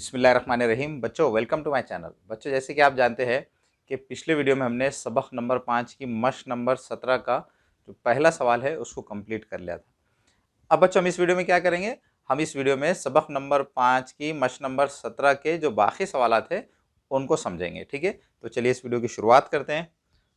बिस्मिल्लाहिर्रहमानिर्रहीम। बच्चों welcome to my channel. बच्चों जैसे कि आप जानते हैं कि पिछले वीडियो में हमने सबक नंबर 5 की मश्क नंबर 17 का जो पहला सवाल है उसको कंप्लीट कर लिया था। अब बच्चों हम इस वीडियो में क्या करेंगे, हम इस वीडियो में सबक नंबर 5 की मश्क नंबर 17 के जो बाकी सवाल थे उनको समझेंगे। ठीक है, तो चलिए इस वीडियो की शुरुआत करते हैं।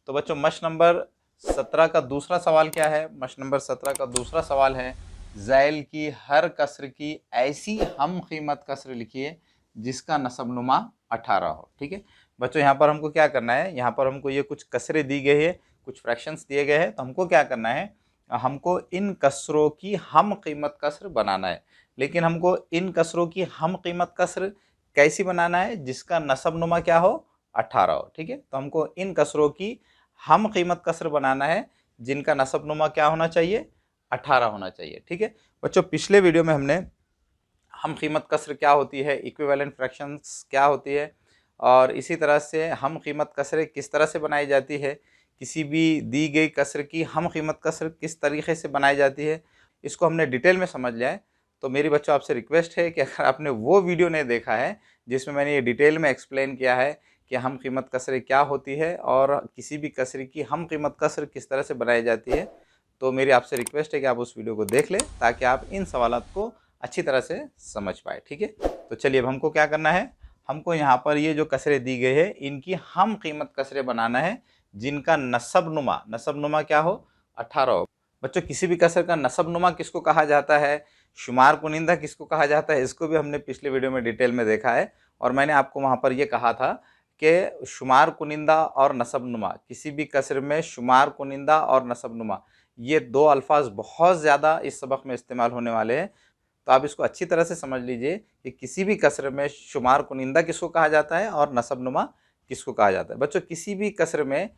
तो बच्चों मश्क नंबर 17 का दूसरा सवाल क्या है? मश्क नंबर 17 का दूसरा सवाल है, ज़ैल की हर कसर की ऐसी हम कीमत कसर लिखिए जिसका नसबनुमा 18 हो। ठीक है बच्चों, यहाँ पर हमको क्या करना है, यहाँ पर हमको ये कुछ कसरें दी गई है, कुछ फ्रैक्शंस दिए गए हैं, तो हमको क्या करना है, हमको इन कसरों की हम कीमत कसर बनाना है। लेकिन हमको इन कसरों की हम कीमत कसर कैसी बनाना है? जिसका नसबनुमा क्या हो? 18 हो। ठीक है, तो हमको इन कसरों की हम कीमत कसर बनाना है जिनका नसबनुमा क्या होना चाहिए? 18 होना चाहिए। ठीक है बच्चों, पिछले वीडियो में हमने हम कीमत कसर क्या होती है, इक्विवेलेंट फ्रैक्शंस क्या होती है, और इसी तरह से हम कीमत कसरें किस तरह से बनाई जाती है, किसी भी दी गई कसर की हम कीमत कसर किस तरीके से बनाई जाती है, इसको हमने डिटेल में समझ लिया है। तो मेरी बच्चों आपसे रिक्वेस्ट है कि अगर आपने वो वीडियो नहीं देखा है जिसमें मैंने ये डिटेल में एक्सप्लेन किया है कि हम कीमत कसरें क्या होती है और किसी भी कसर की हम कीमत कसर किस तरह से बनाई जाती है, तो मेरी आपसे रिक्वेस्ट है कि आप उस वीडियो को देख लें ताकि आप इन सवालों को अच्छी तरह से समझ पाए। ठीक है, तो चलिए अब हमको क्या करना है, हमको यहाँ पर ये जो कसरें दी गई है इनकी हम कीमत कसरें बनाना है जिनका नसबनुमा क्या हो? 18 हो। बच्चों किसी भी कसर का नसबनुमा किसको कहा जाता है, शुमार कुनिंदा किसको कहा जाता है, इसको भी हमने पिछले वीडियो में डिटेल में देखा है। और मैंने आपको वहाँ पर यह कहा था कि शुमार कुनिंदा और नसबनुमा, किसी भी कसर में शुमार कुनिंदा और नसबनुमा ये दो अल्फाज बहुत ज़्यादा इस सबक में इस्तेमाल होने वाले हैं। तो आप इसको अच्छी तरह से समझ लीजिए कि किसी भी कसर में शुमार कुनिंदा किसको कहा जाता है और नसबनुमा किसको कहा जाता है। बच्चों किसी भी कसर में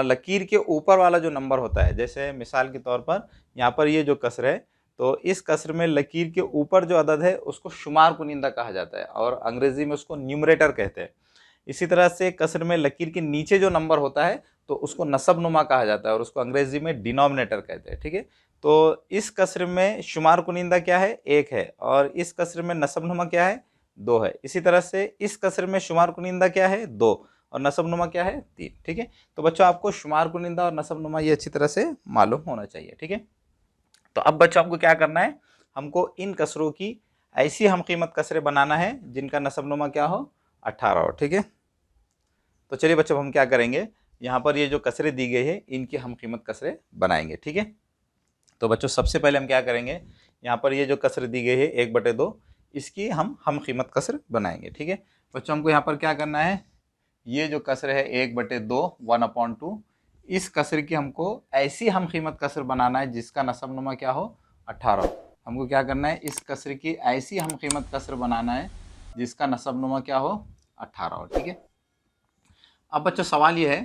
लकीर के ऊपर वाला जो नंबर होता है, जैसे मिसाल के तौर पर यहाँ पर ये जो कसर है, तो इस कसर में लकीर के ऊपर जो अदद है उसको शुमार कुनिंदा कहा जाता है और अंग्रेजी में उसको न्यूमरेटर कहते हैं। इसी तरह से कसर में लकीर के नीचे जो नंबर होता है तो उसको नसबनुमा कहा जाता है और उसको अंग्रेजी में डिनोमिनेटर कहते हैं। ठीक है, तो इस कसर में शुमार कुनिंदा क्या है? 1 है, और इस कसर में नसबनुमा क्या है? 2 है। इसी तरह से इस कसर में शुमार कुनिंदा क्या है? 2, और नसबनुमा क्या है? 3। ठीक है, तो बच्चों आपको शुमार कुनिंदा और नसबनुमा ये अच्छी तरह से मालूम होना चाहिए। ठीक है, तो अब बच्चों हमको क्या करना है, हमको इन कसरों की ऐसी हम कीमत कसरें बनाना है जिनका नसबनुमा क्या हो? 18 हो। ठीक है, तो चलिए बच्चों हम क्या करेंगे, यहाँ पर ये जो कसरें दी गई है इनकी हम कीमत कसरें बनाएंगे। ठीक है, तो बच्चों सबसे पहले हम क्या करेंगे, यहाँ पर ये जो कसर दी गई है 1/2, इसकी हम कीमत कसर बनाएंगे। ठीक है बच्चों, हमको यहाँ पर क्या करना है, ये जो कसर है 1/2 1/2, इस कसर की हमको ऐसी हम कीमत कसर बनाना है जिसका नसबनुमा क्या हो? 18 हो। हमको क्या करना है, इस कसर की ऐसी हम कीमत कसर बनाना है जिसका नसबनुमा क्या हो? 18 हो। ठीक है, अब बच्चों सवाल ये है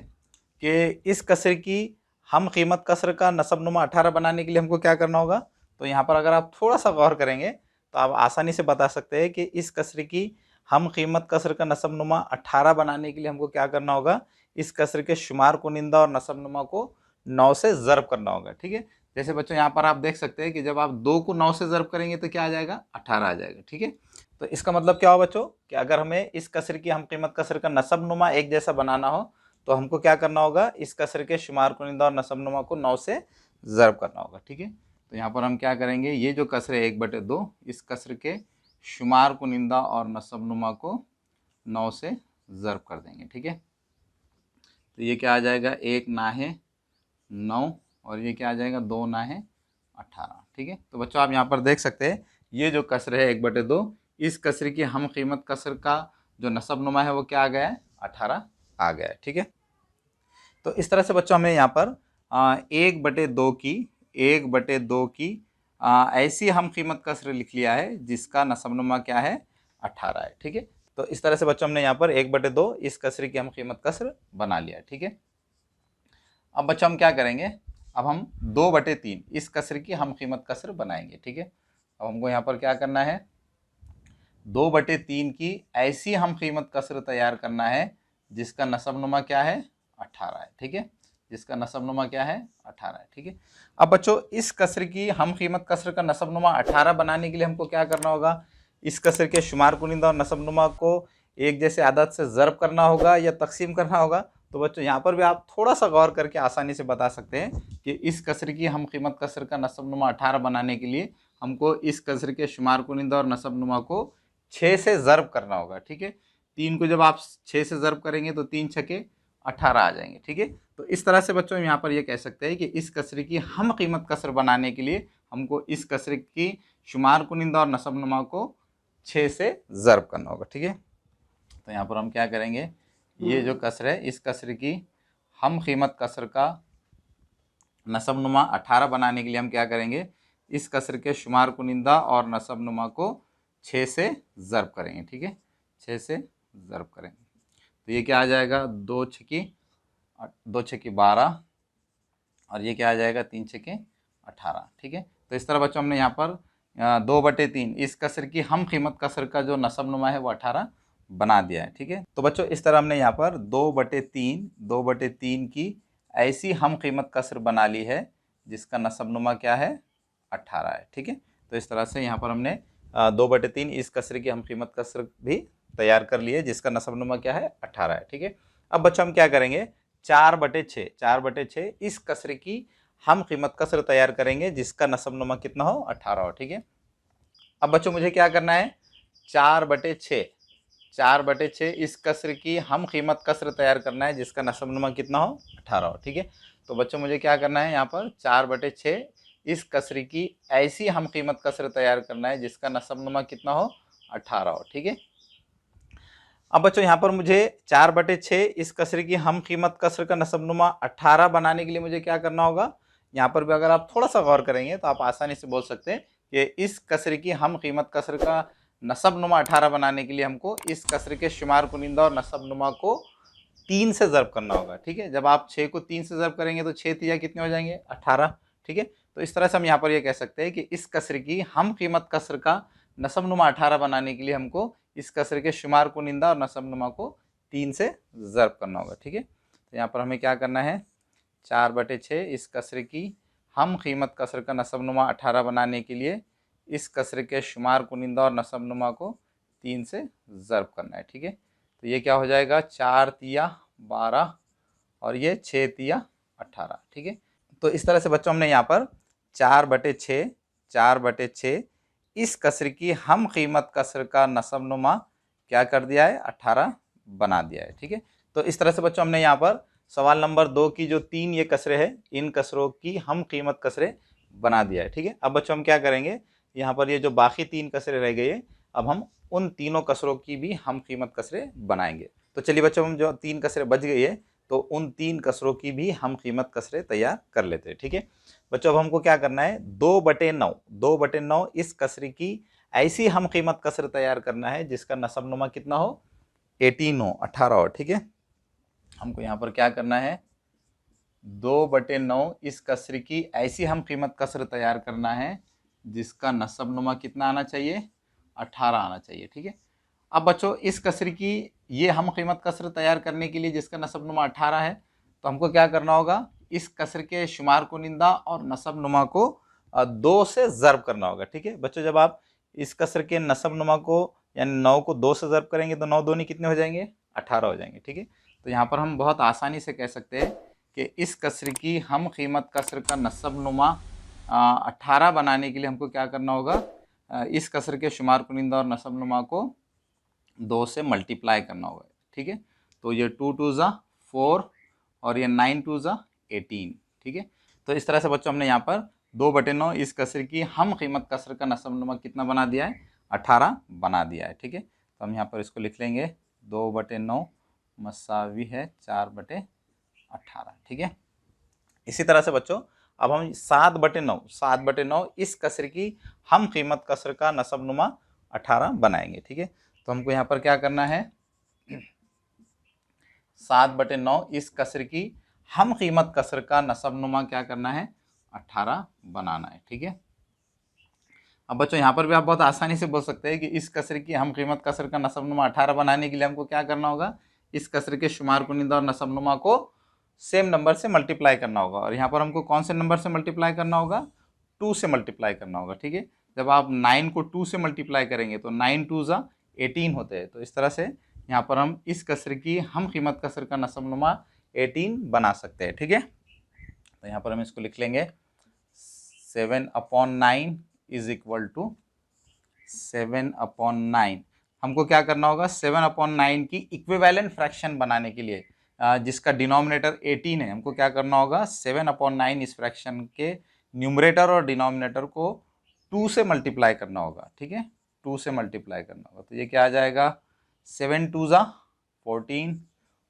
कि इस कसर की हम कीमत कसर का नसबनुमा 18 बनाने के लिए हमको क्या करना होगा। तो यहाँ पर अगर आप थोड़ा सा गौर करेंगे तो आप आसानी से बता सकते हैं कि इस कसर की हम कीमत कसर का नसबनुमा 18 बनाने के लिए हमको क्या करना होगा, इस कसर के शुमार कुनिंदा और नसबनुमा को 9 से ज़र्ब करना होगा। ठीक है, जैसे बच्चों यहाँ पर आप देख सकते हैं कि जब आप 2 को 9 से ज़र्ब करेंगे तो क्या आ जाएगा? 18 आ जाएगा। ठीक है, तो इसका मतलब क्या हो बच्चों कि अगर हमें इस कसर की हम कीमत कसर का नसबनुमा एक जैसा बनाना हो तो हमको क्या करना होगा, इस कसर के शुमार कुनिंदा और नसबनुमा को 9 से ज़र्ब करना होगा। ठीक है, तो यहाँ पर हम क्या करेंगे, ये जो कसर है 1/2, इस कसर के शुमार कुनिंदा और नसबनुमा को 9 से ज़र्ब कर देंगे। ठीक है, तो ये क्या आ जाएगा, 1 नाहे 9, और ये क्या आ जाएगा, 2 नाहे 18। ठीक है, तो बच्चों आप यहाँ पर देख सकते हैं ये जो कसर है 1/2, इस कसर की हम कीमत कसर का जो नसबनुमा है वो क्या आ गया है? 18 आ गया है। ठीक है, तो इस तरह से बच्चों हमें यहाँ पर 1/2 की ऐसी हम कीमत कसर लिख लिया है जिसका नसबनुमा क्या है? 18 है। ठीक है, तो इस तरह से बच्चों हमने यहाँ पर 1/2 इस कसर की हम कीमत कसर बना लिया। ठीक है, अब बच्चों हम क्या करेंगे, अब हम 2/3 इस कसर की हम कीमत कसर बनाएंगे। ठीक है, अब हमको यहाँ पर क्या करना है, 2/3 की ऐसी हम कीमत कसर तैयार करना है जिसका नसबनुमा क्या है? 18 है। ठीक है, जिसका नसबनुमा क्या है? 18 है। ठीक है, अब बच्चों इस कसर की हम कीमत कसर का नसबनुमा 18 बनाने के लिए हमको क्या करना होगा, इस कसर के शुमार कुनिंदा और नसबनुमा को एक जैसे आदत से ज़र्ब करना होगा या तकसीम करना होगा। तो बच्चों यहाँ पर भी आप थोड़ा सा गौर करके आसानी से बता सकते हैं कि इस कसर की हम कीमत कसर का नसबनुमा 18 बनाने के लिए हमको इस कसर के शुमार कुनिंदा और नसबनुमा को 6 से ज़र्ब करना होगा। ठीक है, 3 को जब आप 6 से ज़र्ब करेंगे तो 3 छके 18 आ जाएंगे। ठीक है, तो इस तरह से बच्चों यहाँ पर ये कह सकते हैं कि इस कसर की हम कीमत कसर बनाने के लिए हमको इस कसर की शुमार कुनिंदा और नसबनुमा को 6 से ज़र्ब करना होगा। ठीक है, तो यहाँ पर हम क्या करेंगे, ये जो कसर है इस कसर की हम कीमत कसर का नसबनुमा 18 बनाने के लिए हम क्या करेंगे, इस कसर के शुमार कुनिंदा और नसबनुमा को 6 से ज़र्ब करेंगे। ठीक है, 6 से ज़र्ब करेंगे तो ये क्या आ जाएगा, 2 छकी 12 और ये क्या आ जाएगा, 3 छके 18। ठीक है, तो इस तरह बच्चों हमने यहाँ पर 2/3 इस कसर की हम कीमत कसर का जो नसबनुमा है वो 18 बना दिया है। ठीक है, तो बच्चों इस तरह हमने यहाँ पर 2/3 की ऐसी हम कीमत कसर बना ली है जिसका नसबनुमा क्या है, 18 है। ठीक है, तो इस तरह से यहाँ पर हमने 2/3 इस कसर की हम कीमत कसर भी तैयार कर ली है जिसका नसबनुमा क्या है, 18 है। ठीक है, अब बच्चों हम क्या करेंगे, 4/6 इस कसर की हम कीमत कसर तैयार करेंगे जिसका नसबनुमा कितना हो, 18 हो। ठीक है, अब बच्चों मुझे क्या करना है, 4/6 इस कसर की हम कीमत कसर तैयार करना है जिसका नसबनुमा कितना हो, 18 हो। ठीक है, तो बच्चों मुझे क्या करना है, यहाँ पर 4/6 इस कसर की ऐसी हम कीमत कसर तैयार करना है जिसका नसबनुमा कितना हो, 18 हो। ठीक है, अब बच्चों यहाँ पर मुझे 4/6 इस कसर की हम कीमत कसर का नसबनुमा 18 बनाने के लिए मुझे क्या करना होगा, यहाँ पर भी अगर आप थोड़ा सा गौर करेंगे तो आप आसानी से बोल सकते हैं कि इस कसर की हम कीमत कसर का नसबनुमा 18 बनाने के लिए हमको इस कसर के शुमार कुनिंदा और नसबनुमा को 3 से ज़र्ब करना होगा। ठीक है, जब आप 6 को 3 से ज़र्ब करेंगे तो 6 तिया कितने हो जाएंगे, 18। ठीक है, तो इस तरह से हम यहाँ पर ये कह सकते हैं कि इस कसर की हम कीमत कसर का नसबनुमा 18 बनाने के लिए हमको इस कसर के शुमार कुनिंदा और नसबनुमा को 3 से ज़र्ब करना होगा। ठीक है, तो यहाँ पर हमें क्या करना है, 4/6 इस कसर की हम कीमत कसर का नसबनुमा 18 बनाने के लिए इस कसर के शुमार कुनिंदा और नसबनुमा को 3 से ज़र्ब करना है। ठीक है, तो ये क्या हो जाएगा, 4 तिया 12 और ये 6 तिया 18। ठीक है, तो इस तरह से बच्चों हमने यहाँ पर 4/6 इस कसर की हम कीमत कसर का नसबनुमा क्या कर दिया है, 18 बना दिया है। ठीक है, तो इस तरह से बच्चों हमने यहाँ पर सवाल नंबर 2 की जो 3 ये कसरे हैं इन कसरों की हम कीमत कसरे बना दिया है। ठीक है, अब बच्चों हम क्या करेंगे, यहाँ पर ये जो बाकी 3 कसरे रह गई है अब हम उन तीनों कसरों की भी हम कीमत कसरे बनाएंगे। तो चलिए बच्चों हम जो 3 कसरे बच गई है तो उन 3 कसरों की भी हम कीमत कसरे तैयार कर लेते हैं। ठीक है बच्चों, अब हमको क्या करना है, 2/9 इस कसरे की ऐसी हम कीमत कसर तैयार करना है जिसका नसबनुमा कितना हो, 18 हो। ठीक है, हमको यहाँ पर क्या करना है, 2/9 इस कसर की ऐसी हम कीमत कसर तैयार करना है जिसका नसबनुमा कितना आना चाहिए, 18 आना चाहिए। ठीक है, अब बच्चों इस कसर की ये हम कीमत कसर तैयार करने के लिए जिसका नसबनुमा 18 है तो हमको क्या करना होगा, इस कसर के शुमार कुनिंदा और नसबनुमा को 2 से ज़र्ब करना होगा। ठीक है बच्चों, जब आप इस कसर के नसबनुमा को यानी 9 को 2 से ज़र्ब करेंगे तो 9 दूनी कितने हो जाएंगे, 18 हो जाएंगे। ठीक है, तो यहाँ पर हम बहुत आसानी से कह सकते हैं कि इस कसर की हम कीमत कसर का नसबनुमा 18 बनाने के लिए हमको क्या करना होगा, इस कसर के शुमार कुनिंदा और नसबनुमा को 2 से मल्टीप्लाई करना होगा। ठीक है, तो ये 2 2 ज़ा 4 और ये 9 2 ज़ा 18। ठीक है, तो इस तरह से बच्चों हमने यहाँ पर 2/9 इस कसर की हम कीमत कसर का नसबनुमा कितना बना दिया है, 18 बना दिया है। ठीक है, तो हम यहाँ पर इसको लिख लेंगे 2/9 मसावी है 4/18। ठीक है, इसी तरह से बच्चों अब हम 7/9 इस कसर की हम कीमत कसर का नसबनुमा 18 बनाएंगे। ठीक है, तो हमको यहाँ पर क्या करना है, 7/9 इस कसर की हम कीमत कसर का नसबनुमा क्या करना है, 18 बनाना है। ठीक है, अब बच्चों यहाँ पर भी आप बहुत आसानी से बोल सकते हैं कि इस कसर की हम कीमत कसर का नसबनुमा 18 बनाने के लिए हमको क्या करना होगा, इस कसर के शुमार कुनिंदा और नसबनुमा को सेम नंबर से मल्टीप्लाई करना होगा और यहाँ पर हमको कौन से नंबर से मल्टीप्लाई करना होगा, 2 से मल्टीप्लाई करना होगा। ठीक है, जब आप 9 को 2 से मल्टीप्लाई करेंगे तो 9 2 ज़ा 18 होते हैं। तो इस तरह से यहाँ पर हम इस कसर की हम कीमत कसर का नसबनुमा 18 बना सकते हैं। ठीक है, तो यहाँ पर हम इसको लिख लेंगे 7/9 इज इक्वल टू 7/9। हमको क्या करना होगा, 7/9 की इक्विवेलेंट फ्रैक्शन बनाने के लिए जिसका डिनोमिनेटर 18 है, हमको क्या करना होगा, 7/9 इस फ्रैक्शन के न्यूमरेटर और डिनोमिनेटर को 2 से मल्टीप्लाई करना होगा। ठीक है, 2 से मल्टीप्लाई करना होगा। तो ये क्या आ जाएगा, 7 2 ज़ा 14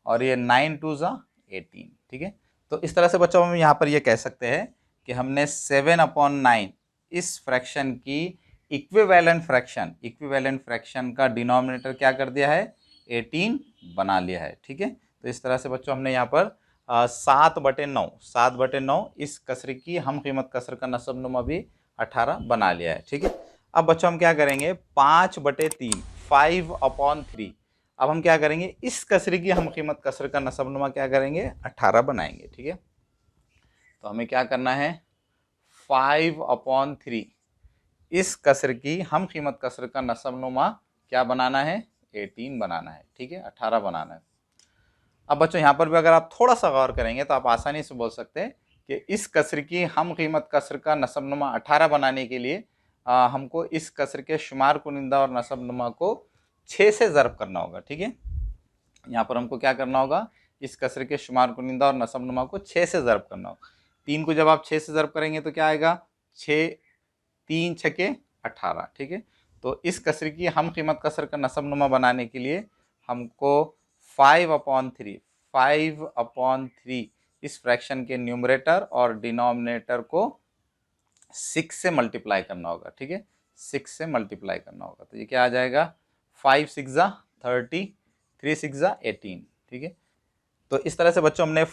और ये 9 2 ज़ा 18। ठीक है, तो इस तरह से बच्चों हम यहाँ पर ये कह सकते हैं कि हमने 7/9 इस फ्रैक्शन की इक्विवेलेंट फ्रैक्शन का डिनोमिनेटर क्या कर दिया है, 18 बना लिया है। ठीक है, तो इस तरह से बच्चों हमने यहाँ पर 7/9 इस कसर की हम कीमत कसर का नसबनुमा भी 18 बना लिया है। ठीक है, अब बच्चों हम क्या करेंगे, 5/3 5/3। अब हम क्या करेंगे, इस कसर की हम कीमत कसर का नसबनुमा क्या करेंगे, 18 बनाएंगे। ठीक है, तो हमें क्या करना है, 5/3 इस कसर की हम कीमत कसर का नसबनुमा क्या बनाना है, 18 बनाना है। ठीक है, 18 बनाना है। अब बच्चों यहाँ पर भी अगर आप थोड़ा सा गौर करेंगे तो आप आसानी से बोल सकते हैं कि इस कसर की हम कीमत कसर का नसबनुमा 18 बनाने के लिए हमको इस कसर के शुमार कुनिंदा और नसबनुमा को 6 से ज़र्ब करना होगा। ठीक है, यहाँ पर हमको क्या करना होगा, इस कसर के शुमार कुनिंदा और नसबनुमा को 6 से ज़र्ब करना होगा। 3 को जब आप 6 से ज़र्ब करेंगे तो क्या आएगा, 6 3 छके 18। ठीक है, तो इस कसर की हम कीमत कसर का नसबनुमा बनाने के लिए हमको 5/3 इस फ्रैक्शन के न्यूमरेटर और डिनोमिनेटर को 6 से मल्टीप्लाई करना होगा। ठीक है, 6 से मल्टीप्लाई करना होगा। तो ये क्या आ जाएगा, 5 6 ज़ा 30 3 6 ज़ा 18। ठीक है, तो इस तरह से बच्चों हमने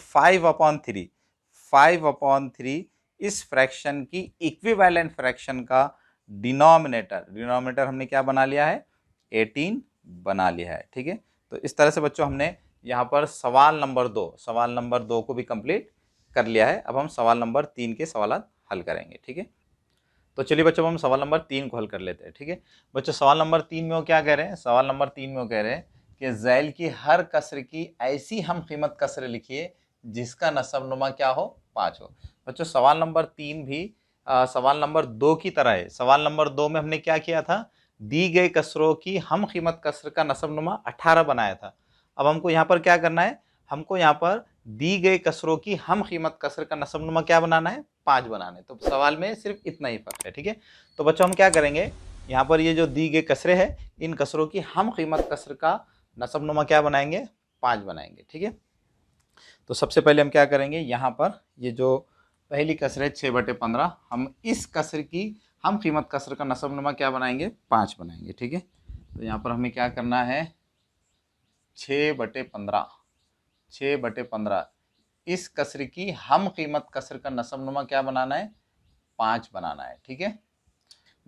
5/3 इस फ्रैक्शन की इक्विवेलेंट फ्रैक्शन का डिनोमिनेटर हमने क्या बना लिया है, 18 बना लिया है। ठीक है, तो इस तरह से बच्चों हमने यहाँ पर सवाल नंबर 2 को भी कंप्लीट कर लिया है। अब हम सवाल नंबर 3 के सवालात हल करेंगे। ठीक है, तो चलिए बच्चों हम सवाल नंबर 3 को हल कर लेते हैं। ठीक है बच्चों, सवाल नंबर 3 में वो क्या कह रहे हैं, सवाल नंबर 3 में वो कह रहे हैं कि ज़ैल की हर कसर की ऐसी हम कीमत कसर लिखिए जिसका नसबनुमा क्या हो, 5 हो। बच्चों सवाल नंबर 3 भी सवाल नंबर 2 की तरह है। सवाल नंबर 2 में हमने क्या किया था, दी गई कसरों की हम कीमत कसर का नसबनुमा 18 बनाया था। अब हमको यहाँ पर क्या करना है, हमको यहाँ पर दी गई कसरों की हम कीमत कसर का नसबनुमा क्या बनाना है, 5 बनाना है। तो सवाल में सिर्फ इतना ही फर्क है। ठीक है, तो बच्चों हम क्या करेंगे, यहाँ पर ये जो दी गई कसरे हैं, इन कसरों की हम कीमत कसर का नसबनुमा क्या बनाएंगे, 5 बनाएंगे। ठीक है, तो सबसे पहले हम क्या करेंगे, यहाँ पर ये जो पहली कसर है 6/15, हम इस कसर की हम कीमत कसर का नसबनुमा क्या बनाएंगे, 5 बनाएंगे। ठीक है, तो यहाँ पर हमें क्या करना है, 6/15 इस कसर की हम कीमत कसर का नसबनुमा क्या बनाना है, 5 बनाना है। ठीक है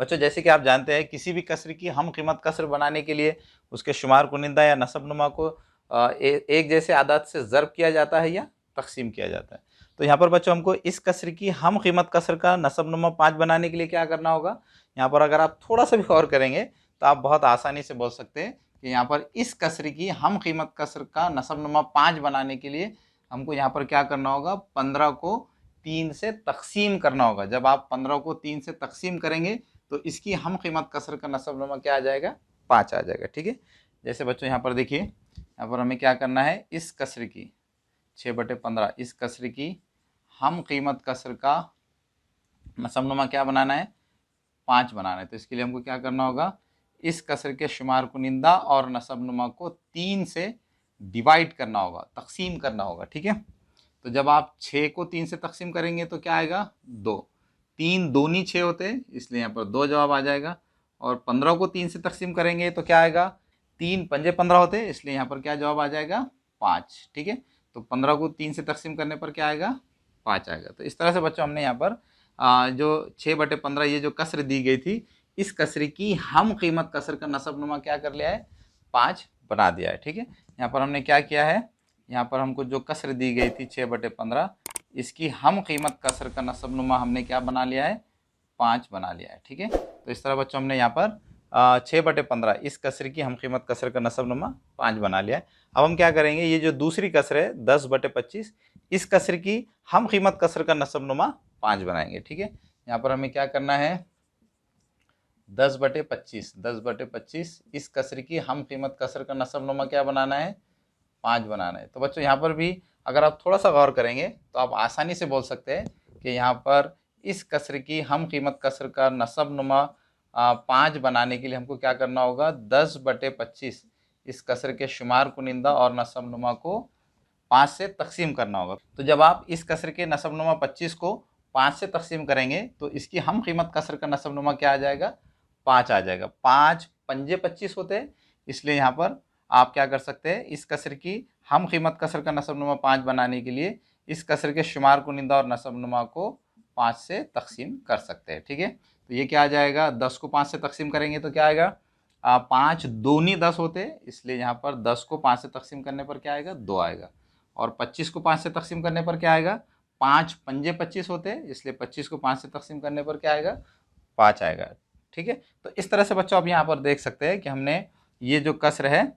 बच्चों, जैसे कि आप जानते हैं किसी भी कसर की हम कीमत कसर बनाने के लिए उसके शुमार कुनिंदा या नसबनुमा को एक जैसे आदात से ज़र्ब किया जाता है या तकसीम किया जाता है। तो यहाँ पर बच्चों हमको इस कसर की हम कीमत कसर का नसबनुमा 5 बनाने के लिए क्या करना होगा, यहाँ पर अगर आप थोड़ा सा भी गौर करेंगे तो आप बहुत आसानी से बोल सकते हैं कि यहाँ पर इस कसर की हम कीमत कसर का नसबनुमा 5 बनाने के लिए हमको यहाँ पर क्या करना होगा, 15 को 3 से तकसीम करना होगा। जब आप 15 को 3 से तकसीम करेंगे तो इसकी हम कीमत कसर का नसबनुमा क्या आ जाएगा, 5 आ जाएगा। ठीक है, जैसे बच्चों यहाँ पर देखिए, यहाँ पर हमें क्या करना है, इस कसर की 6/15 इस कसर की हम कीमत कसर का नसबनुमा क्या बनाना है, 5 बनाना है। तो इसके लिए हमको क्या करना होगा, इस कसर के शुमार कुनिंदा और नसबनुमा को 3 से डिवाइड करना होगा, तकसीम करना होगा। ठीक है, तो जब आप 6 को 3 से तकसीम करेंगे तो क्या आएगा, 2, 3 दूनी 6 होते हैं इसलिए यहाँ पर 2 जवाब आ जाएगा। और 15 को 3 से तकसीम करेंगे तो क्या आएगा, 3 पंजे 15 होते हैं इसलिए यहाँ पर क्या जवाब आ जाएगा, 5। ठीक है, तो 15 को 3 से तकसीम करने पर क्या आएगा, 5 आएगा। तो इस तरह से बच्चों हमने यहाँ पर जो 6/15 ये जो कसर दी गई थी, इस कसर की हम कीमत कसर का नसबनुमा क्या कर लिया है, 5 बना दिया है। ठीक है, यहाँ पर हमने क्या किया है, यहाँ पर हमको जो कसर दी गई थी 6/15 इसकी हम कीमत कसर का नसबनुमा हमने क्या बना लिया है, 5 बना लिया है। ठीक है, तो इस तरह बच्चों हमने यहाँ पर 6/15 इस कसर की हम कीमत कसर का नसबनुमा 5 बना लिया है। अब हम क्या करेंगे, ये जो दूसरी कसर है 10/25 इस कसर की हम कीमत कसर का नसबनुमा 5 बनाएंगे। ठीक है, यहाँ पर हमें क्या करना है, 10/25 इस कसर की हम कीमत कसर का नसबनुमा क्या बनाना है, 5 बनाना है। तो बच्चों यहाँ पर भी अगर आप थोड़ा सा गौर करेंगे तो आप आसानी से बोल सकते हैं कि यहाँ पर इस कसर की हम कीमत कसर का नसबनुमा 5 बनाने के लिए हमको क्या करना होगा, 10/25 इस कसर के शुमार कुनिंदा और नसबनुमा को 5 से तकसीम करना होगा। तो जब आप इस कसर के नसबनुमा 25 को 5 से तकसीम करेंगे तो इसकी हम कीमत कसर का नसबनुमा क्या आ जाएगा, 5 आ जाएगा। 5 पंजे 25 होते हैं, इसलिए यहाँ पर आप क्या कर सकते हैं, इस कसर की हम कीमत कसर का नसबनुमा 5 बनाने के लिए इस कसर के शुमार कुनिंदा और नसबनुमा को 5 से तकसीम कर सकते हैं। ठीक है, तो ये क्या आ जाएगा, 10 को 5 से तकसीम करेंगे तो क्या आएगा, 5 दूनी 10 होते हैं, इसलिए यहाँ पर 10 को 5 से तकसीम करने पर क्या आएगा, 2 आएगा। और 25 को 5 से तकसीम करने पर क्या आएगा, 5 पंजे 25 होते हैं, इसलिए 25 को 5 से तकसीम करने पर क्या आएगा, 5 आएगा। ठीक है, तो इस तरह से बच्चों आप यहाँ पर देख सकते हैं कि हमने ये जो कसर है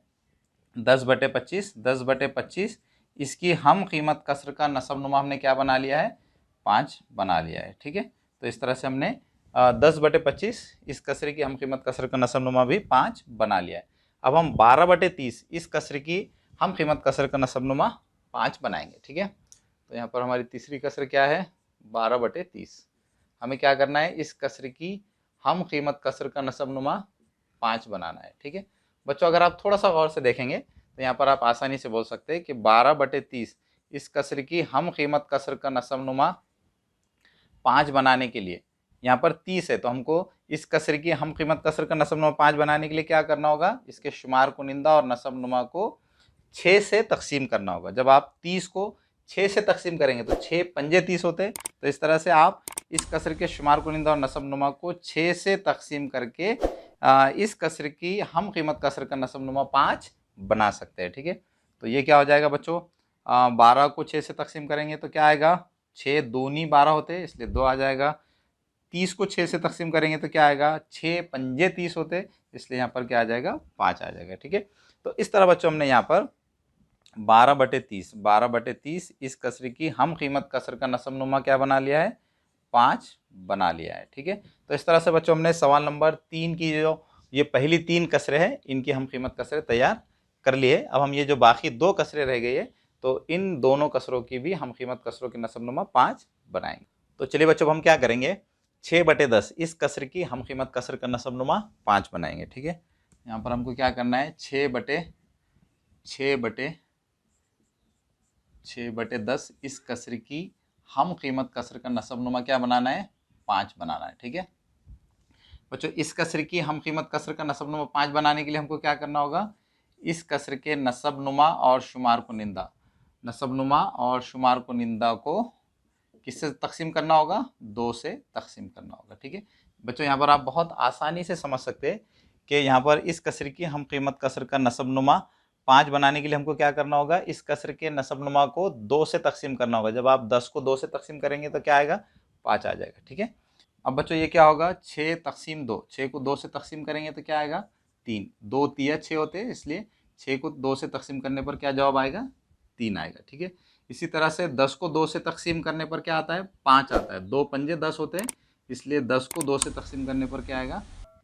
10/25 इसकी हम कीमत कसर का नसबनुमा हमने क्या बना लिया है, 5 बना लिया है। ठीक है, तो इस तरह से हमने 10/25 इस कसर की हम कीमत कसर का नसबनुमा भी 5 बना लिया है। अब हम 12/30 इस कसर की हम कीमत कसर का नसबनुमा 5 बनाएंगे। ठीक है, तो यहाँ पर हमारी तीसरी कसर क्या है, 12/30। हमें क्या करना है, इस कसर की हम कीमत कसर का नसबनुमा 5 बनाना है। ठीक है बच्चों, अगर आप थोड़ा सा गौर से देखेंगे तो यहाँ पर आप आसानी से बोल सकते हैं कि 12/30 इस कसर की हम कीमत कसर का नसबनुमा 5 बनाने के लिए, यहाँ पर 30 है तो हमको इस कसर की हम कीमत कसर का नसबनुमा 5 बनाने के लिए क्या करना होगा, इसके शुमार कुनिंदा और नसबनुमा को 6 से तकसीम करना होगा। जब आप 30 को 6 से तकसीम करेंगे तो 6 पंजे 30 होते हैं, तो इस तरह से आप इस कसर के शुमार कुनिंदा और नसबनुमा को 6 से तकसीम करके इस कसर की हम कीमत कसर का नसबनुमा 5 बना सकते हैं। ठीक है, तो ये क्या हो जाएगा बच्चों, 12 को 6 से तकसीम करेंगे तो क्या आएगा, 6 दूनी 12 होते हैं, इसलिए 2 आ जाएगा। 30 को 6 से तकसीम करेंगे तो क्या आएगा, 6 पंजे 30 होते हैं, इसलिए यहाँ पर क्या आ जाएगा, 5 आ जाएगा। ठीक है, तो इस तरह बच्चों हमने यहाँ पर 12/30 इस कसर की हम कीमत कसर का नसबनुमा क्या बना लिया है, 5 बना लिया है। ठीक है, तो इस तरह से बच्चों हमने सवाल नंबर 3 की जो ये पहली 3 कसरें हैं इनकी हम कीमत कसरें तैयार कर लिए। अब हम ये जो बाकी 2 कसरें रह गई है तो इन दोनों कसरों की भी हम कीमत कसरों की नसबनुमा 5 बनाएंगे। तो चलिए बच्चों हम क्या करेंगे, 6/10 इस कसर की हम कीमत कसर का नसबनुमा 5 बनाएंगे। ठीक है, यहाँ पर हमको क्या करना है, 6/10 इस कसर की हम कीमत कसर का नसबनुमा क्या बनाना है, 5 बनाना है। ठीक है बच्चों, इस कसर की हम कीमत कसर का नसबनुमा 5 बनाने के लिए हमको क्या करना होगा, इस कसर के नसबनुमा और शुमार कुनिंदा, नसबनुमा और शुमार कुनिंदा को किससे तकसीम करना होगा, 2 से तकसीम करना होगा। ठीक है बच्चों, यहाँ पर आप बहुत आसानी से समझ सकते हैं कि यहाँ पर इस कसर की हम कीमत कसर का नसबनुमा 5 बनाने के लिए हमको क्या करना होगा, इस कसर के नसबनुमा को 2 से तकसीम करना होगा। जब आप 10 को 2 से तकसीम करेंगे तो क्या आएगा, 5 आ जाएगा। ठीक है, अब बच्चों ये क्या होगा, 6 तकसीम 2, 6 को 2 से तकसीम करेंगे तो क्या आएगा, 3, 2 तिया 6 होते हैं, इसलिए 6 को 2 से तकसीम करने पर क्या जवाब आएगा, 3 आएगा। ठीक है, इसी तरह से 10 को 2 से तकसीम करने पर क्या आता है, 5 आता है। 2 पंजे 10 होते हैं, इसलिए 10 को 2 से तकसीम करने पर क्या आएगा,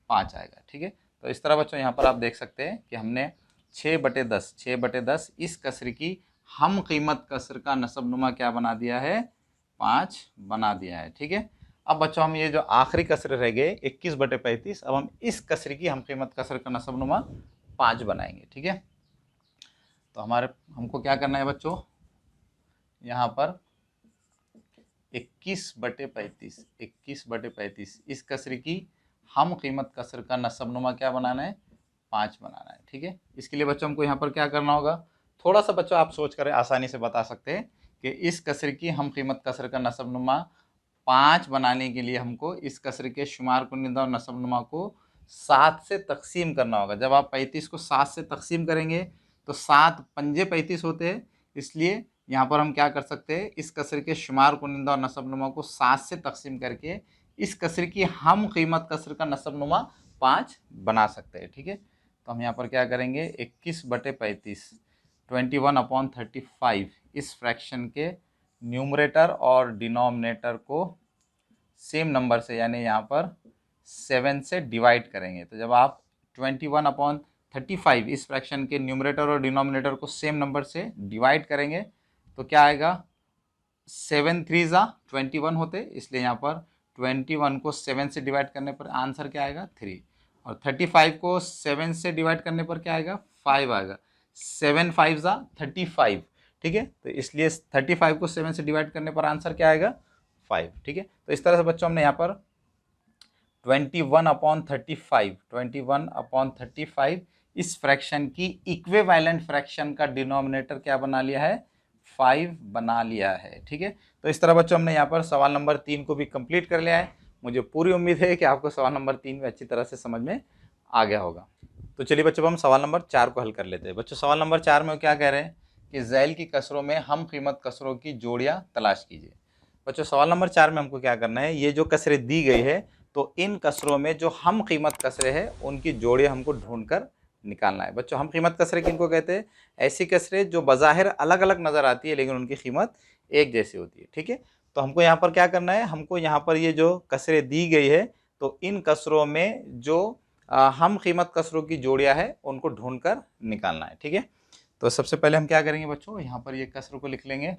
5 आएगा। ठीक है, तो इस तरह बच्चों यहाँ पर आप देख सकते हैं कि हमने 6/10 इस कसर की हम कीमत कसर का नसबनुमा क्या बना दिया है, 5 बना दिया है। ठीक है, अब बच्चों हम ये जो आखिरी कसर रह गए 21/35, अब हम इस कसर की हम कीमत कसर का नसबनुमा 5 बनाएंगे। ठीक है, तो हमको क्या करना है बच्चों, यहाँ पर 21/35 इस कसर की हम कीमत कसर का नसबनुमा क्या बनाना है, 5 बनाना है। ठीक है, इसके लिए बच्चों हमको यहाँ पर क्या करना होगा, थोड़ा सा बच्चों आप सोच कर आसानी से बता सकते हैं कि इस कसर की हम कीमत कसर का नसबनुमा 5 बनाने के लिए हमको इस कसर के शुमार कुनिंदा और नसबनुमा को 7 से तकसीम करना होगा। जब आप 35 को 7 से तकसीम करेंगे तो 7 पंजे 35 होते हैं, इसलिए यहाँ पर हम क्या कर सकते हैं, इस कसर के शुमार कुनिंदा और नसबनुमा को 7 से तकसीम करके इस कसर की हम कीमत कसर का नसबनुमा 5 बना सकते हैं। ठीक है, तो हम यहाँ पर क्या करेंगे, 21/35 21/35 इस फ्रैक्शन के न्यूमरेटर और डिनोमिनेटर को सेम नंबर से यानी यहाँ पर 7 से डिवाइड करेंगे। तो जब आप 21/35 इस फ्रैक्शन के न्यूमरेटर और डिनोमिनेटर को सेम नंबर से डिवाइड करेंगे तो क्या आएगा, 7 3 21 होते, इसलिए यहाँ पर 21 को 7 से डिवाइड करने पर आंसर क्या आएगा 3, और 35 को 7 से डिवाइड करने पर क्या आएगा 5 आएगा। 7 5 35। ठीक है, तो इसलिए 35 को 7 से डिवाइड करने पर आंसर क्या आएगा 5। ठीक है, तो इस तरह से बच्चों हमने यहाँ पर 21/35 इस फ्रैक्शन की इक्विवेलेंट फ्रैक्शन का डिनोमिनेटर क्या बना लिया है, 5 बना लिया है। ठीक है, तो इस तरह बच्चों हमने यहाँ पर सवाल नंबर 3 को भी कंप्लीट कर लिया है। मुझे पूरी उम्मीद है कि आपको सवाल नंबर 3 में अच्छी तरह से समझ में आ गया होगा। तो चलिए बच्चों हम सवाल नंबर 4 को हल कर लेते हैं। बच्चों सवाल नंबर 4 में क्या कह रहे हैं कि ज़ैल की कसरों में हम कीमत कसरों की जोड़ियाँ तलाश कीजिए। बच्चों सवाल नंबर 4 में हमको क्या करना है, ये जो कसरें दी गई है तो इन कसरों में जो हम कीमत कसरें हैं उनकी जोड़ियाँ हमको ढूंढकर निकालना है। बच्चों हम कीमत कसरें किनको कहते हैं, ऐसी कसरें जो बज़ाहिर अलग अलग नज़र आती है लेकिन उनकी कीमत एक जैसी होती है। ठीक है, तो हमको यहाँ पर क्या करना है, हमको यहाँ पर ये जो कसरें दी गई है तो इन कसरों में जो हम कीमत कसरों की जोड़ियाँ है उनको ढूंढकर निकालना है। ठीक है, तो सबसे पहले हम क्या करेंगे बच्चों, यहाँ पर ये कसर को लिख लेंगे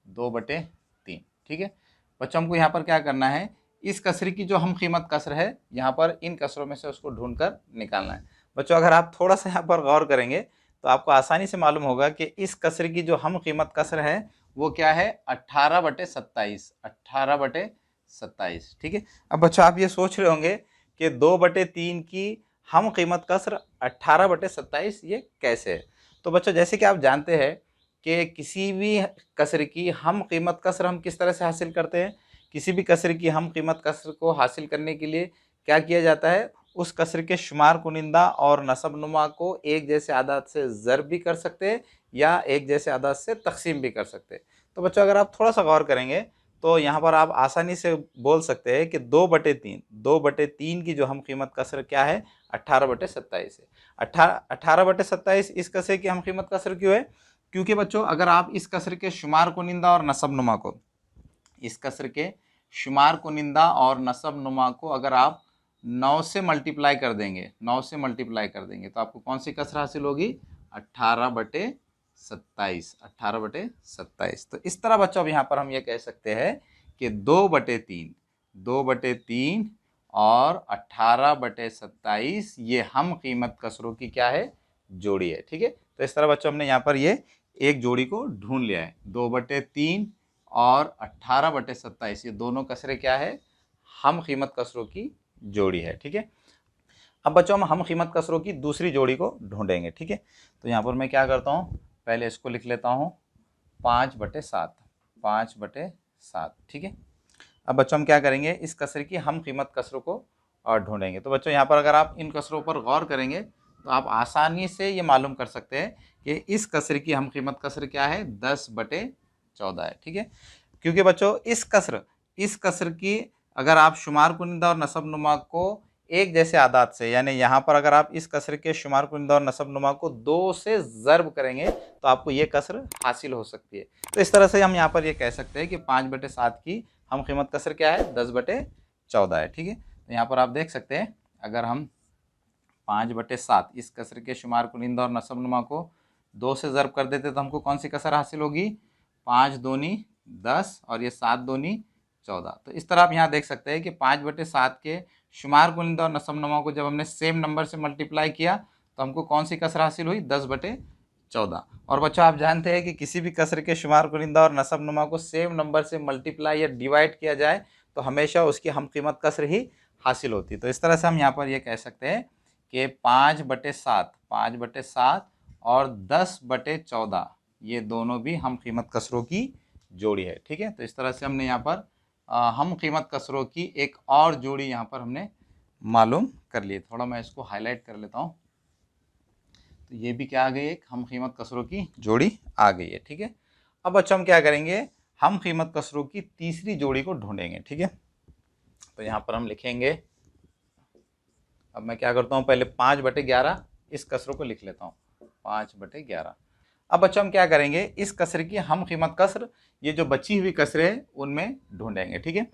2/3। ठीक है बच्चों, हमको यहाँ पर क्या करना है, इस कसर की जो हम कीमत कसर है यहाँ पर इन कसरों में से उसको ढूंढकर निकालना है। बच्चों अगर आप थोड़ा सा यहाँ पर गौर करेंगे तो आपको आसानी से मालूम होगा कि इस कसर की जो हम कीमत कसर है वो क्या है 18/27। 18/27। ठीक है, अब बच्चों आप ये सोच रहे होंगे कि 2/3 की हम कीमत कसर 18/27 ये कैसे है। तो बच्चों जैसे कि आप जानते हैं कि किसी भी कसर की हम कीमत कसर हम किस तरह से हासिल करते हैं, किसी भी कसर की हम कीमत कसर को हासिल करने के लिए क्या किया जाता है, उस कसर के शुमार कुनिंदा और नसबनुमा को एक जैसे आदाद से ज़र्ब भी कर सकते हैं या एक जैसे आदाद से तकसीम भी कर सकते हैं। तो बच्चों अगर आप थोड़ा सा गौर करेंगे तो यहाँ पर आप आसानी से बोल सकते हैं कि 2/3 की जो हम कीमत कसर क्या है 18/27 है। 18/27 इस कसर की हम कीमत कसर क्यों है, क्योंकि बच्चों अगर आप इस कसर के शुमार कुनिंदा और नसबनुमा को, इस कसर के शुमार कुनिंदा और नसबनुमा को अगर आप 9 से मल्टीप्लाई कर देंगे, 9 से मल्टीप्लाई कर देंगे तो आपको कौन सी कसर हासिल होगी 18/27। 18/27। तो इस तरह बच्चों अब यहाँ पर हम ये कह सकते हैं कि 2/3 और 18/27 ये हम कीमत कसरों की क्या है जोड़ी है। ठीक है, तो इस तरह बच्चों हमने यहाँ पर ये एक जोड़ी को ढूंढ लिया है। 2/3 और 18/27 ये दोनों कसरें क्या है हम कीमत कसरों की जोड़ी है। ठीक है, अब बच्चों हम कीमत कसरों की दूसरी जोड़ी को ढूंढेंगे। ठीक है, तो यहाँ पर मैं क्या करता हूँ, पहले इसको लिख लेता हूँ 5/7। 5/7। ठीक है, अब बच्चों हम क्या करेंगे, इस कसर की हम कीमत कसरों को और ढूंढेंगे। तो बच्चों यहाँ पर अगर आप इन कसरों पर गौर करेंगे तो आप आसानी से ये मालूम कर सकते हैं कि इस कसर की हम कीमत कसर क्या है 10/14 है। ठीक है, क्योंकि बच्चों इस कसर की अगर आप शुमार कुनिंदा और नसबनुमा को एक जैसे आदाद से, यानी यहाँ पर अगर आप इस कसर के शुमार कुनिंदा और नसबनुमा को 2 से ज़र्ब करेंगे तो आपको ये कसर हासिल हो सकती है। तो इस तरह से हम यहाँ पर ये कह सकते हैं कि 5/7 की हम कीमत कसर क्या है 10/14 है। ठीक है, तो यहाँ पर आप देख सकते हैं अगर हम 5/7 इस कसर के शुमार कुनिंदा और नसबनुमा को 2 से ज़र्ब कर देते तो हमको कौन सी कसर हासिल होगी, 5 दूनी 10 और ये 7 दूनी 14। तो इस तरह आप यहाँ देख सकते हैं कि 5/7 के शुमार कुनिंदा और नसबनुमा को जब हमने सेम नंबर से मल्टीप्लाई किया तो हमको कौन सी कसर हासिल हुई 10/14। और बच्चों आप जानते हैं कि किसी भी कसर के शुमार कुनिंदा और नसबनुमा को सेम नंबर से मल्टीप्लाई या डिवाइड किया जाए तो हमेशा उसकी हम कीमत कसर ही हासिल होती है। तो इस तरह से हम यहाँ पर ये कह सकते हैं कि 5/7 और 10/14 ये दोनों भी हम कीमत कसरों की जोड़ी है। ठीक है, तो इस तरह से हमने यहाँ पर हम कीमत कसरों की एक और जोड़ी यहाँ पर हमने मालूम कर ली। थोड़ा मैं इसको हाईलाइट कर लेता हूँ, तो ये भी क्या आ गई, एक हम कीमत कसरों की जोड़ी आ गई है। ठीक है, अब बच्चों हम क्या करेंगे, हम कीमत कसरों की तीसरी जोड़ी को ढूंढेंगे। ठीक है, तो यहाँ पर हम लिखेंगे, अब मैं क्या करता हूँ, पहले 5/11 इस कसरों को लिख लेता हूँ, 5/11। अब बच्चों हम क्या करेंगे, इस कसर की हम कीमत कसर, ये जो बची हुई कसरें हैं उनमें ढूंढेंगे। ठीक है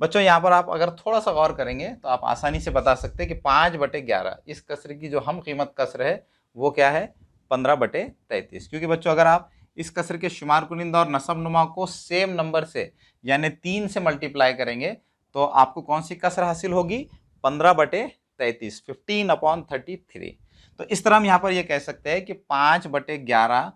बच्चों, यहाँ पर आप अगर थोड़ा सा गौर करेंगे तो आप आसानी से बता सकते हैं कि 5/11 इस कसर की जो हम कीमत कसर है वो क्या है, 15/33। क्योंकि बच्चों अगर आप इस कसर के शुमार कुनिंदा और नसब नुमा को सेम नंबर से यानी 3 से मल्टीप्लाई करेंगे तो आपको कौन सी कसर हासिल होगी, 15/33, 15/33। तो इस तरह हम यहाँ पर ये कह सकते हैं कि 5/11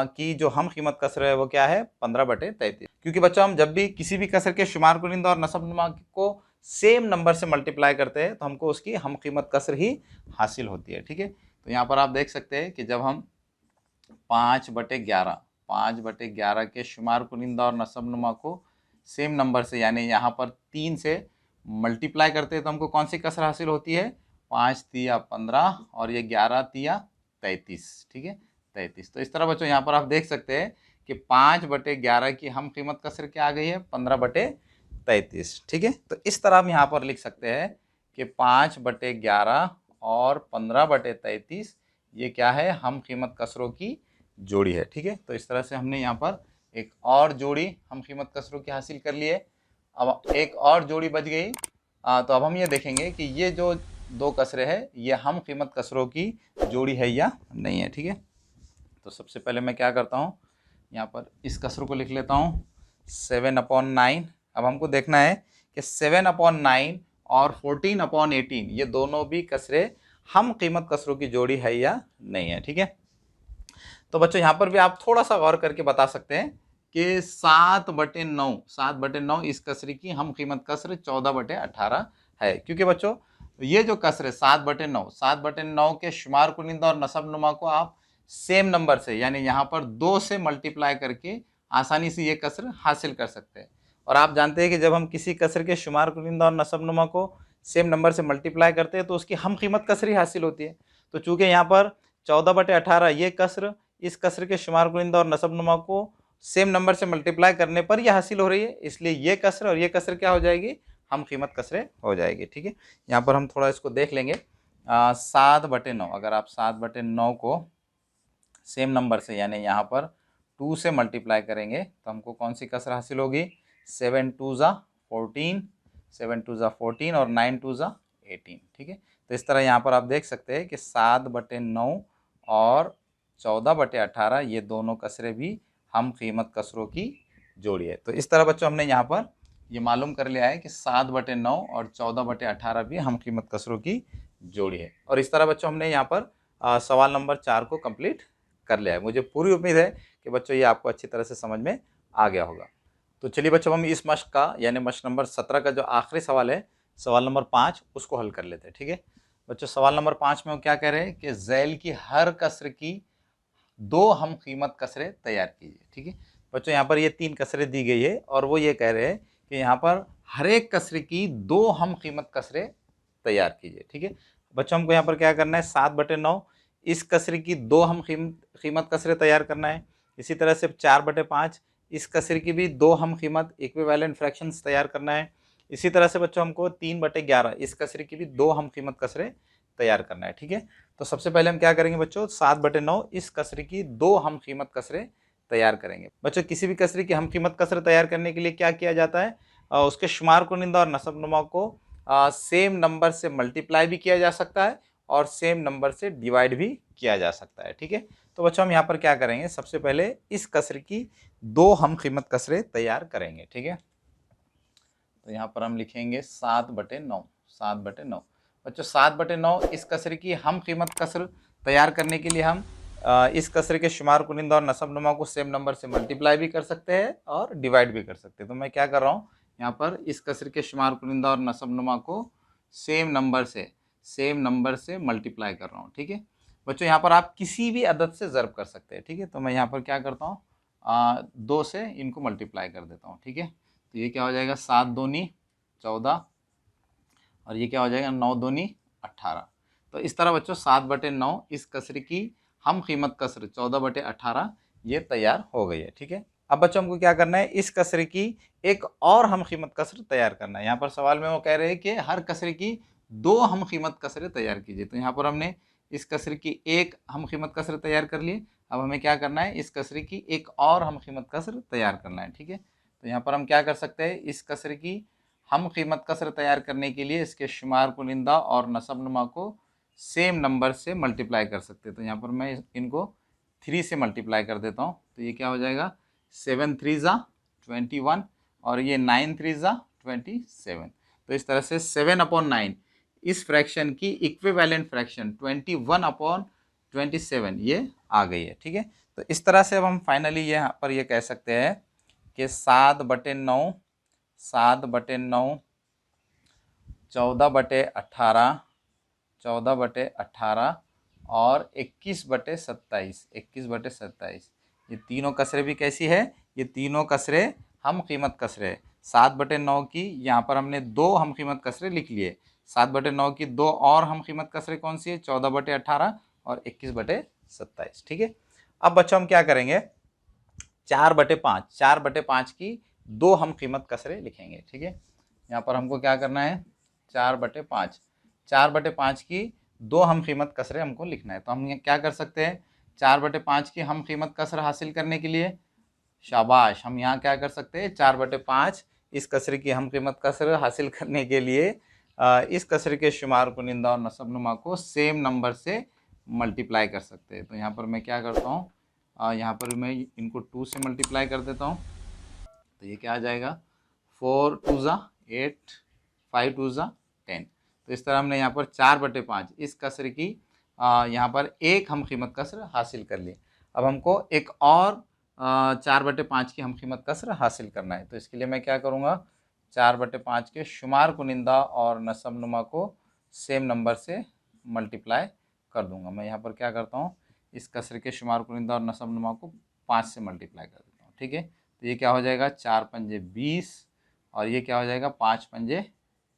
की जो हम कीमत कसर है वो क्या है, 15/33। क्योंकि बच्चों हम जब भी किसी भी कसर के शुमार कुनिंदा और नसब नुमा को सेम नंबर से मल्टीप्लाई करते हैं तो हमको उसकी हम कीमत कसर ही हासिल होती है। ठीक है, तो यहाँ पर आप देख सकते हैं कि जब हम 5/11 के शुमार कुनिंदा और नसब नुमा को सेम नंबर से यानी यहाँ पर 3 से मल्टीप्लाई करते हैं तो हमको कौन सी कसर हासिल होती है, 5 तिया 15 और ये 11 तिया 33। ठीक है, 33। तो इस तरह बच्चों यहाँ पर आप देख सकते हैं कि 5/11 की हम कीमत कसर क्या आ गई है, 15/33। ठीक है, तो इस तरह हम यहाँ पर लिख सकते हैं कि 5/11 और 15/33 ये क्या है, हम कीमत कसरों की जोड़ी है। ठीक है, तो इस तरह से हमने यहाँ पर एक और जोड़ी हम कीमत कसरों की हासिल कर ली है। अब एक और जोड़ी बच गई, तो अब हम ये देखेंगे कि ये जो दो कसरे हैं ये हम कीमत कसरों की जोड़ी है या नहीं है। ठीक है, तो सबसे पहले मैं क्या करता हूँ, यहाँ पर इस कसर को लिख लेता हूँ 7/9। अब हमको देखना है कि 7/9 और 14/18 ये दोनों भी कसरे हम कीमत कसरों की जोड़ी है या नहीं है। ठीक है, तो बच्चों यहाँ पर भी आप थोड़ा सा गौर करके बता सकते हैं कि 7/9 इस कसरे की हम कीमत कसर 14/18 है। क्योंकि बच्चों ये जो कसर है 7/9 के शुमार कुनिंदा और नसब नुमा को आप सेम नंबर से यानी यहाँ पर 2 से मल्टीप्लाई करके आसानी से ये कसर हासिल कर सकते हैं। और आप जानते हैं कि जब हम किसी कसर के शुमार कुनिंदा और नसब नुमा को सेम नंबर से मल्टीप्लाई करते हैं तो उसकी हम कीमत कसर ही हासिल होती है। तो चूंकि यहाँ पर 14/18 ये कसर इस कसर के शुमार कुनिंदा और नसब नुमा को सेम नंबर से मल्टीप्लाई करने पर यह हासिल हो रही है, इसलिए ये कसर और ये कसर क्या हो जाएगी, हम कीमत कसरें हो जाएगी। ठीक है, यहाँ पर हम थोड़ा इसको देख लेंगे। 7/9 अगर आप 7/9 को सेम नंबर से यानी यहाँ पर 2 से मल्टीप्लाई करेंगे तो हमको कौन सी कसर हासिल होगी, 7 2 ज़ा 14, 7 2 ज़ा 14 और 9 2 ज़ा 18। ठीक है, तो इस तरह यहाँ पर आप देख सकते हैं कि 7/9 और 14/18 ये दोनों कसरें भी हम कीमत कसरों की जोड़ी है। तो इस तरह बच्चों हमने यहाँ पर ये मालूम कर लिया है कि 7/9 और 14/18 भी हम कीमत कसरों की जोड़ी है। और इस तरह बच्चों हमने यहाँ पर सवाल नंबर 4 को कंप्लीट कर लिया है। मुझे पूरी उम्मीद है कि बच्चों ये आपको अच्छी तरह से समझ में आ गया होगा। तो चलिए बच्चों हम इस मश्क का यानी मश्क नंबर 17 का जो आखिरी सवाल है, सवाल नंबर 5, उसको हल कर लेते हैं। ठीक है बच्चों, सवाल नंबर 5 में वो क्या कह रहे हैं कि ज़ैल की हर कसर की 2 हम कीमत कसरें तैयार कीजिए। ठीक है बच्चों, यहाँ पर ये 3 कसरें दी गई है और वो ये कह रहे हैं कि यहाँ पर हर एक कसर की 2 हम कीमत कसरें तैयार कीजिए। ठीक है बच्चों, हमको यहाँ पर क्या करना है, 7/9 इस कसर की 2 हम कीमत कसरें तैयार करना है। इसी तरह से 4/5 इस कसर की भी 2 हम कीमत इक्विवेलेंट फ्रैक्शंस तैयार करना है। इसी तरह से बच्चों हमको 3/11 इस कसर की भी 2 हम कीमत कसरें तैयार करना है। ठीक है, तो सबसे पहले हम क्या करेंगे बच्चों, 7/9 इस कसर की 2 हम कीमत कसरें तैयार करेंगे। बच्चों किसी भी कसर की हम कीमत कसर तैयार करने के लिए क्या किया जाता है, उसके शुमार कुनिंदा और नसब नुमा को सेम नंबर से मल्टीप्लाई भी किया जा सकता है और सेम नंबर से डिवाइड भी किया जा सकता है। ठीक है, तो बच्चों हम यहाँ पर क्या करेंगे, सबसे पहले इस कसर की 2 हम कीमत कसरें तैयार करेंगे। ठीक है, तो यहाँ पर हम लिखेंगे 7/9। बच्चों 7/9 इस कसर की हम कीमत कसर तैयार करने के लिए हम इस कसर के शुमार कुनिंदा और नसब नुमा को सेम नंबर से मल्टीप्लाई भी कर सकते हैं और डिवाइड भी कर सकते हैं। तो मैं क्या कर रहा हूँ, यहाँ पर इस कसर के शुमार कुनिंदा और नसब नुमा को सेम नंबर से मल्टीप्लाई कर रहा हूँ। ठीक है बच्चों, यहाँ पर आप किसी भी अदद से ज़र्ब कर सकते हैं। ठीक है, तो मैं यहाँ पर क्या करता हूँ, 2 से इनको मल्टीप्लाई कर देता हूँ। ठीक है, तो ये क्या हो जाएगा, 7 दूनी 14 और ये क्या हो जाएगा, 9 दूनी 18। तो इस तरह बच्चों 7/9 इस कसर की हम कीमत कसर 14/18 ये तैयार हो गई है। ठीक है, अब बच्चों हमको क्या करना है, इस कसरे की एक और हम कीमत कसर तैयार करना है। यहाँ पर सवाल में वो कह रहे हैं कि हर कसरे की 2 हम कीमत कसरे तैयार कीजिए। तो यहाँ पर हमने इस कसरे की एक हम कीमत कसर तैयार कर लिए। अब हमें क्या करना है, इस कसरे की एक और हम कीमत कसर तैयार करना है। ठीक है, तो यहाँ पर हम क्या कर सकते हैं, इस कसरे की हम कीमत कसर तैयार करने के लिए इसके शुमार कुनिंदा और नसबनुमा को सेम नंबर से मल्टीप्लाई कर सकते हैं। तो यहाँ पर मैं इनको 3 से मल्टीप्लाई कर देता हूँ। तो ये क्या हो जाएगा, 7 3 ज़ा 21 और ये 9 3 ज़ा 27। तो इस तरह से 7/9 इस फ्रैक्शन की इक्विवेलेंट फ्रैक्शन 21/27 ये आ गई है। ठीक है, तो इस तरह से अब हम फाइनली यहाँ पर ये कह सकते हैं कि 7/9 7/9 14/18 14/18 और 21/27 ये तीनों कसरे भी कैसी है, ये तीनों कसरे हम कीमत कसरे। 7/9 की यहाँ पर हमने 2 हम कीमत कसरे लिख लिए। 7/9 की 2 और हम कीमत कसरे कौन सी है, 14/18 और 21/27। ठीक है, अब बच्चों हम क्या करेंगे, 4/5 की 2 हम कीमत कसरे लिखेंगे। ठीक है, यहाँ पर हमको क्या करना है, 4/5 की 2 हम कीमत कसरे हमको लिखना है। तो हम क्या कर सकते हैं, 4/5 की हम कीमत कसर हासिल करने के लिए, शाबाश, हम यहाँ क्या कर सकते हैं, 4/5 इस कसरे की हम कीमत कसर हासिल करने के लिए इस कसरे के शुमार कुनिंदा और नसबनुमा को सेम नंबर से मल्टीप्लाई कर सकते हैं। तो यहाँ पर मैं क्या करता हूँ, यहाँ पर मैं इनको 2 से मल्टीप्लाई कर देता हूँ। तो ये क्या आ जाएगा, 4 2 ज़ा 8 5 2 ज़ा 10। तो इस तरह हमने यहाँ पर 4/5 इस कसर की यहाँ पर एक हम कीमत कसर हासिल कर ली। अब हमको एक और 4/5 की हम कीमत कसर हासिल करना है। तो इसके लिए मैं क्या करूँगा, 4/5 के शुमार कुनिंदा और नसबनुमा को सेम नंबर से मल्टीप्लाई कर दूंगा। मैं यहाँ पर क्या करता हूँ, इस कसर के शुमार कुनिंदा और नसबनुमा को 5 से मल्टीप्लाई कर देता हूँ। ठीक है, तो ये क्या हो जाएगा, 4 पंजे 20 और ये क्या हो जाएगा, 5 पंजे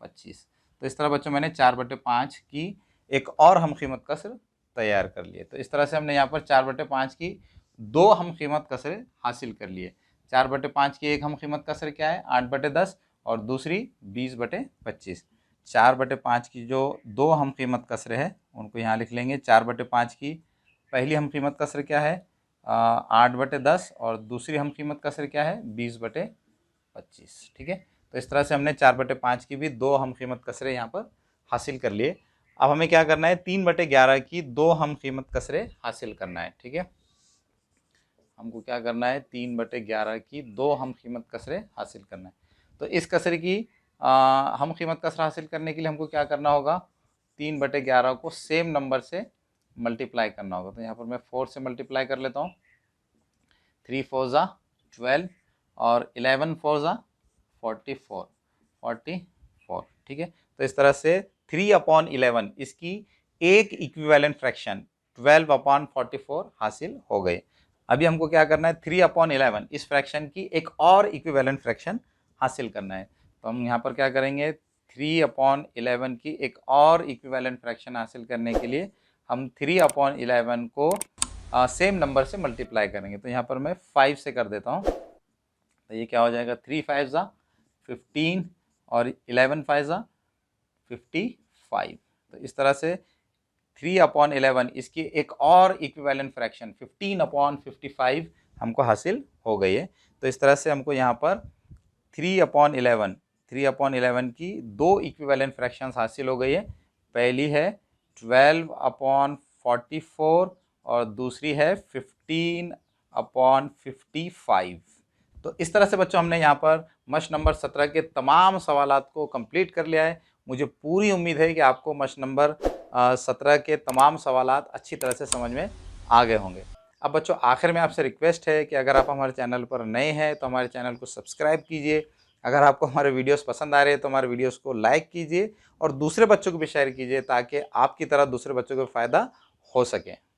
25। तो इस तरह बच्चों मैंने 4/5 की एक और हम कीमत कसर तैयार कर लिए। तो इस तरह से हमने यहाँ पर 4/5 की 2 हम कीमत कसरें हासिल कर लिए। 4/5 की एक हम कीमत कसर क्या है, 8/10 और दूसरी 20/25। 4/5 की जो 2 हम कीमत कसरें हैं उनको यहाँ लिख लेंगे। 4/5 की पहली हम कीमत कसर क्या है, 8/10 और दूसरी हम कीमत कसर क्या है, 20/25। ठीक है, तो इस तरह से हमने 4/5 की भी 2 हम कीमत कसरे यहाँ पर हासिल कर लिए। अब हमें क्या करना है, 3/11 की 2 हम कीमत कसरे हासिल करना है। ठीक है, हमको क्या करना है, 3/11 की 2 हम कीमत कसरे हासिल करना है। तो इस कसरे की हम कीमत कसर हासिल करने के लिए हमको क्या करना होगा, 3/11 को सेम नंबर से मल्टीप्लाई करना होगा। तो यहाँ पर मैं 4 से मल्टीप्लाई कर लेता हूँ। 3 4 ज़ा 12 और 11 4 ज़ा 44। ठीक है, तो इस तरह से 3/11 इसकी एक इक्विवेलेंट फ्रैक्शन 12/44 हासिल हो गए। अभी हमको क्या करना है, 3/11 इस फ्रैक्शन की एक और इक्विवेलेंट फ्रैक्शन हासिल करना है। तो हम यहाँ पर क्या करेंगे, 3/11 की एक और इक्विवेलेंट फ्रैक्शन हासिल करने के लिए हम 3/11 को सेम नंबर से मल्टीप्लाई करेंगे। तो यहाँ पर मैं 5 से कर देता हूँ। तो ये क्या हो जाएगा, 3 5 ज़ा 15 और 11 5 ज़ा 55। तो इस तरह से 3/11 इसकी एक और इक्विवेलेंट फ्रैक्शन 15/55 हमको हासिल हो गई है। तो इस तरह से हमको यहाँ पर 3/11 की 2 इक्विवेलेंट फ्रैक्शंस हासिल हो गई है। पहली है 12/44 और दूसरी है 15/55। तो इस तरह से बच्चों हमने यहाँ पर मश नंबर 17 के तमाम सवालात को कंप्लीट कर लिया है। मुझे पूरी उम्मीद है कि आपको मश नंबर 17 के तमाम सवालात अच्छी तरह से समझ में आ गए होंगे। अब बच्चों आखिर में आपसे रिक्वेस्ट है कि अगर आप हमारे चैनल पर नए हैं तो हमारे चैनल को सब्सक्राइब कीजिए। अगर आपको हमारे वीडियोस पसंद आ रहे हैं तो हमारे वीडियोस को लाइक कीजिए और दूसरे बच्चों को भी शेयर कीजिए ताकि आपकी तरह दूसरे बच्चों को फ़ायदा हो सके।